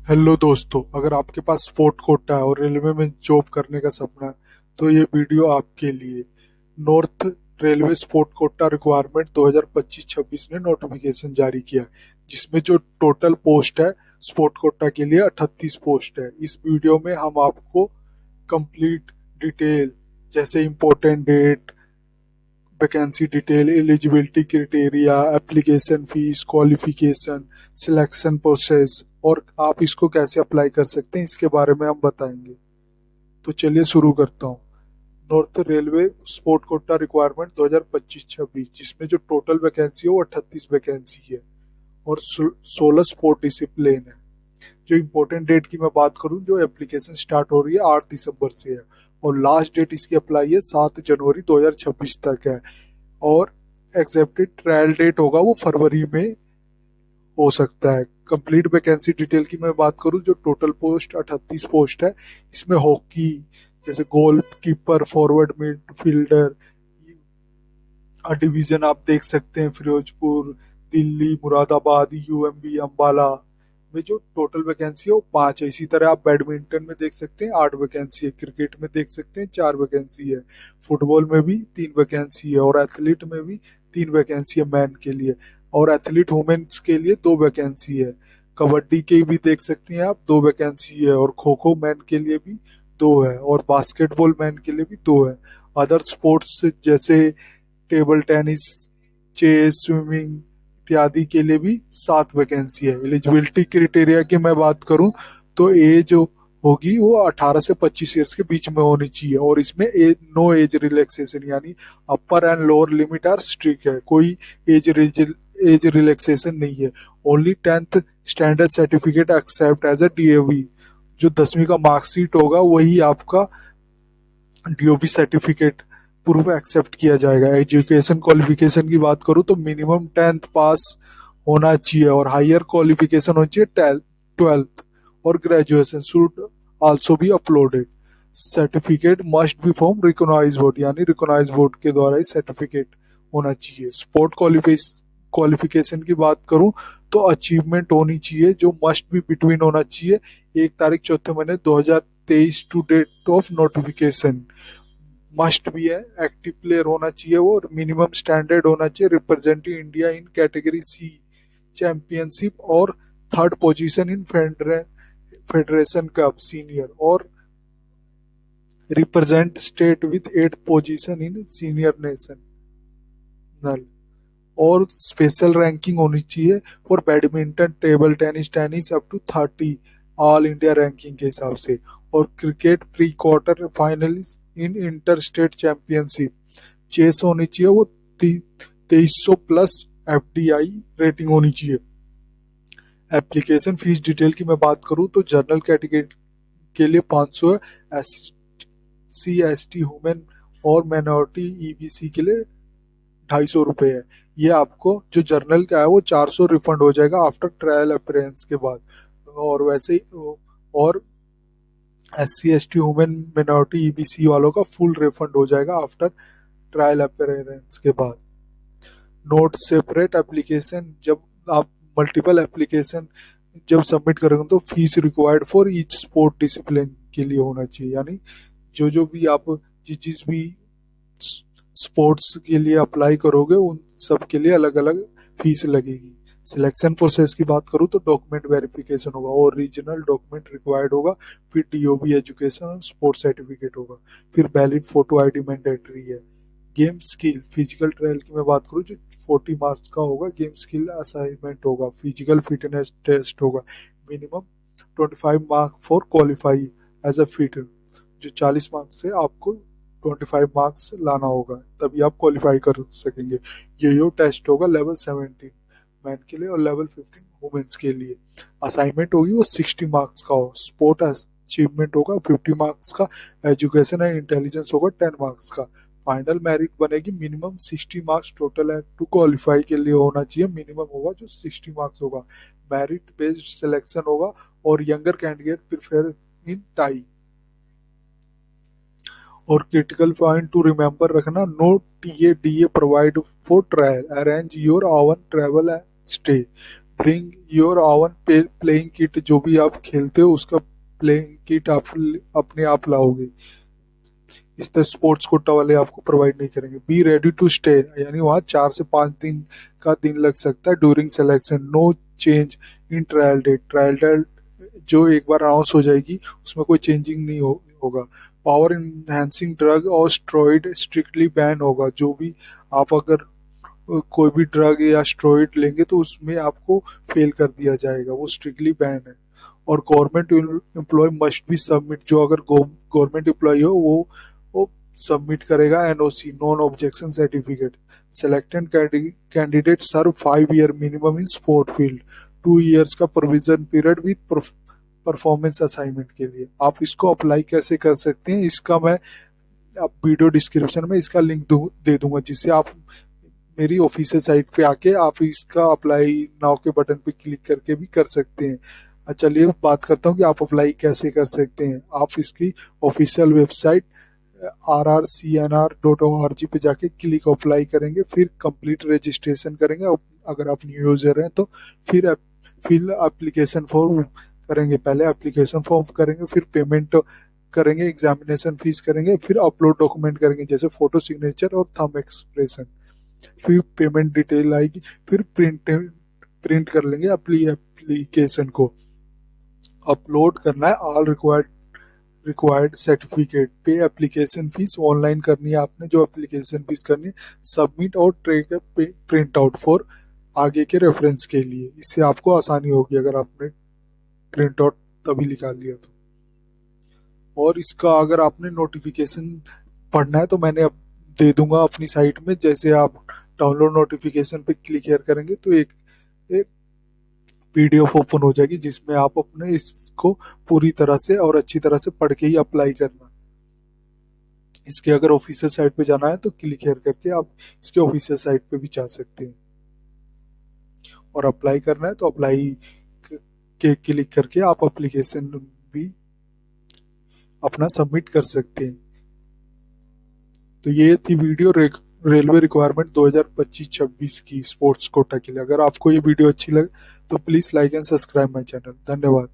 Hello दोस्तों, अगर आपके पास स्पोर्ट कोटा है और रेलवे में जॉब करने का सपना है तो ये वीडियो आपके लिए। North railway sport Kota requirement 2025-26 ने नोटिफिकेशन जारी किया है, जिसमें जो टोटल पोस्ट है स्पोर्ट कोटा के लिए 38 पोस्ट है। इस वीडियो में हम आपको कंप्लीट डिटेल जैसे important date, vacancy detail, eligibility criteria, application fees, qualification, selection process और आप इसको कैसे अप्लाई कर सकते हैं इसके बारे में हम बताएंगे। तो चलिए शुरू करता हूँ। North railway sport Kota requirement 2025-26, जिसमें जो टोटल वैकेंसी है वो 38 वैकेंसी है और 16 स्पोर्ट डिसिप्लिन है। जो इम्पोर्टेंट डेट की मैं बात करूं, जो एप्लीकेशन स्टार्ट हो रही है 8 दिसंबर से है और लास्ट डेट इसकी अप्लाई है 7 जनवरी 2026 तक है। और एक्सेप्टेड ट्रायल डेट होगा वो फरवरी में हो सकता है। कंप्लीट वैकेंसी डिटेल की मैं बात करूं, जो टोटल पोस्ट 38 पोस्ट है, इसमें हॉकी जैसे goal keeper, forward, midfielder division आप देख सकते हैं, फिरोजपुर, दिल्ली, मुरादाबाद, यूएमबी, अंबाला में जो टोटल वैकेंसी है वो 5 है। इसी तरह आप बैडमिंटन में देख सकते हैं 8 वैकेंसी है, क्रिकेट में देख सकते हैं 4 वैकेंसी है, फुटबॉल में भी 3 वैकेंसी है और एथलीट में भी 3 वैकेंसी है मैन के लिए, और एथलीट वुमेन्स के लिए 2 वैकेंसी है। कबड्डी के भी देख सकते हैं आप 2 वैकेंसी है और खो खो मैन के लिए भी 2 है और बास्केटबॉल मैन के लिए भी 2 है। अदर स्पोर्ट्स जैसे टेबल टेनिस, चेस, स्विमिंग इत्यादि के लिए भी 7 वैकेंसी है। एलिजिबिलिटी क्राइटेरिया की मैं बात करूं तो एज होगी वो 18 से 25 ईयर्स के बीच में होनी चाहिए और इसमें नो एज रिलैक्सेशन, यानी upper and lower limit are strict है, कोई एज एज रिलैक्सेशन नहीं है। Only 10th standard certificate accept as a DAV, जो 10वीं का मार्कशीट होगा वही आपका डीओबी सर्टिफिकेट पूर्व एक्सेप्ट किया जाएगा। एजुकेशन क्वालिफिकेशन की बात करूँ तो मिनिमम 10th पास होना चाहिए और हायर क्वालिफिकेशन होनी चाहिए 12th, और graduation should also be uploaded. Certificate must be from recognise board, यानी रिकॉग्नाइज बोर्ड के द्वारा ही सर्टिफिकेट होना चाहिए। स्पोर्ट क्वालिफिकेशन की बात करूं तो अचीवमेंट होनी चाहिए, जो मस्ट बी बिटवीन होना चाहिए 1 तारीख चौथे महीने 2023 to date of notification. Must भी है, एक्टिव प्लेयर होना चाहिए वो, और मिनिमम स्टैंडर्ड होना चाहिए representing India in category C championship और 3rd position in federation cup senior, और represent state with 8th position in senior national, और स्पेशल रैंकिंग होनी चाहिए for badminton, table tennis, tennis up to 30 all India ranking के हिसाब से, और cricket pre quarter finalist in inter state championship. Chess होनी चाहिए वो 2300 प्लस एफडीआई रेटिंग होनी चाहिए। एप्लीकेशन फीस डिटेल की मैं बात करूं तो जनरल कैटेगरी के लिए 500 है, SC ST वुमेन और माइनॉरिटी ईबीसी के लिए 250 रुपये है। ये आपको जो जर्नल का है वो 400 रिफंड हो जाएगा आफ्टर ट्रायल अपीयरेंस के बाद, और वैसे ही और SC ST women minority EBC वालों का फुल रिफंड हो जाएगा आफ्टर ट्रायल अपीयरेंस के बाद। नोट सेपरेट एप्लीकेशन, जब आप मल्टीपल एप्लीकेशन जब सबमिट करेंगे तो fees required for each sport discipline के लिए होना चाहिए, यानी जो जो भी आप जिस भी स्पोर्ट्स के लिए अप्लाई करोगे उन सब के लिए अलग अलग फीस लगेगी। सिलेक्शन प्रोसेस की बात करूँ तो डॉक्यूमेंट वेरिफिकेशन होगा और रीजनल डॉक्यूमेंट रिक्वायर्ड होगा, फिर डीओबी एजुकेशन और स्पोर्ट्स सर्टिफिकेट होगा, फिर वैलिड फोटो आईडी मैंडेटरी है। गेम स्किल फिजिकल ट्रायल की मैं बात करूँ जो 40 मार्क्स का होगा, गेम स्किल असाइनमेंट होगा, फिजिकल फिटनेस टेस्ट होगा, minimum 25 marks for qualify as a fit, जो 40 मार्क्स से आपको 25 मार्क्स लाना होगा तभी आप क्वालिफाई कर सकेंगे। यो टेस्ट होगा लेवल 17 मैन के लिए और लेवल 15 वुमेन्स के लिए। असाइनमेंट होगी वो 60 मार्क्स का हो, स्पोर्ट अचीवमेंट होगा 50 मार्क्स का, एजुकेशन एंड इंटेलिजेंस होगा 10 मार्क्स का। फाइनल मेरिट बनेगी मिनिमम 60 मार्क्स टोटल है टू क्वालिफाई के लिए होना चाहिए, मिनिमम होगा जो 60 मार्क्स होगा। मेरिट बेस्ड सिलेक्शन होगा और younger candidate prefer in tie. और क्रिटिकल पॉइंट टू रिमेंबर रखना, no TA DA provide for trial, arrange your own travel and stay. Bring your own playing kit, जो भी आप खेलते हो उसका प्लेइंग किट आप अपने आप लाओगे। इस तरह स्पोर्ट्स कोटा वाले आपको प्रोवाइड नहीं करेंगे। बी रेडी टू स्टे, यानी वहाँ 4 से 5 दिन का दिन लग सकता है। During selection no change in trial date, trial date जो एक बार अनाउंस हो जाएगी उसमें कोई चेंजिंग नहीं होगा। पावर इनहेंसिंग ड्रग और स्ट्रॉइड स्ट्रिक्टली बैन होगा। जो भी आप अगर कोई भी ड्रग या स्ट्रॉइड लेंगे तो उसमें आपको फेल कर दिया जाएगा, वो स्ट्रिक्टली बैन है। और government employ must be submit, जो अगर गवर्नमेंट एम्प्लॉय हो वो सबमिट करेगा NOC, non objection certificate. Selected candidate serve 5 year minimum in sport field, 2 years का provision period with performance assignment के लिए। आप इसको अप्लाई कैसे कर सकते हैं, इसका मैं आप वीडियो डिस्क्रिप्शन में इसका लिंक दे दूंगा, जिससे आप मेरी ऑफिशियल साइट पे आके आप इसका अप्लाई नाउ के बटन पे क्लिक करके भी कर सकते हैं। चलिए बात करता हूँ कि आप अप्लाई कैसे कर सकते हैं। आप इसकी ऑफिशियल वेबसाइट rrcnr.org पे जाके क्लिक अप्लाई करेंगे, फिर कंप्लीट रजिस्ट्रेशन करेंगे। अगर आप न्यू यूजर हैं तो फिर एप्लीकेशन फॉर्म करेंगे, पहले एप्लीकेशन फॉर्म करेंगे, फिर पेमेंट करेंगे, एग्जामिनेशन फीस करेंगे, फिर अपलोड डॉक्यूमेंट करेंगे जैसे फोटो, सिग्नेचर और थंब एक्सप्रेशन। फिर पेमेंट डिटेल आएगी, फिर प्रिंट कर लेंगे एप्लीकेशन को। अपलोड करना है ऑल रिक्वायर्ड सर्टिफिकेट। पे एप्लीकेशन फीस ऑनलाइन करनी है आपने, जो एप्लीकेशन फीस करनी है। सबमिट और ट्रेक प्रिंट आउट फॉर आगे के रेफरेंस के लिए। इससे आपको आसानी होगी अगर आपने प्रिंट आउट तभी निकाल लिया तो। और इसका अगर आपने नोटिफिकेशन पढ़ना है तो मैंने अब दे दूंगा अपनी साइट में। जैसे आप डाउनलोड नोटिफिकेशन पे क्लिक करेंगे तो एक पीडीएफ ओपन हो जाएगी, जिसमें आप अपने इसको पूरी तरह से और अच्छी तरह से पढ़ के ही अप्लाई करना। इसके अगर ऑफिशियल साइट पे जाना है तो क्लिक करके आप इसके ऑफिशियल साइट पे भी जा सकते हैं। और अप्लाई करना है तो अप्लाई के क्लिक करके आप एप्लीकेशन भी अपना सबमिट कर सकते हैं। तो ये थी वीडियो रेलवे रिक्वायरमेंट 2025-26 की स्पोर्ट्स कोटा के लिए। अगर आपको ये वीडियो अच्छी लगे तो please like and subscribe my channel. धन्यवाद।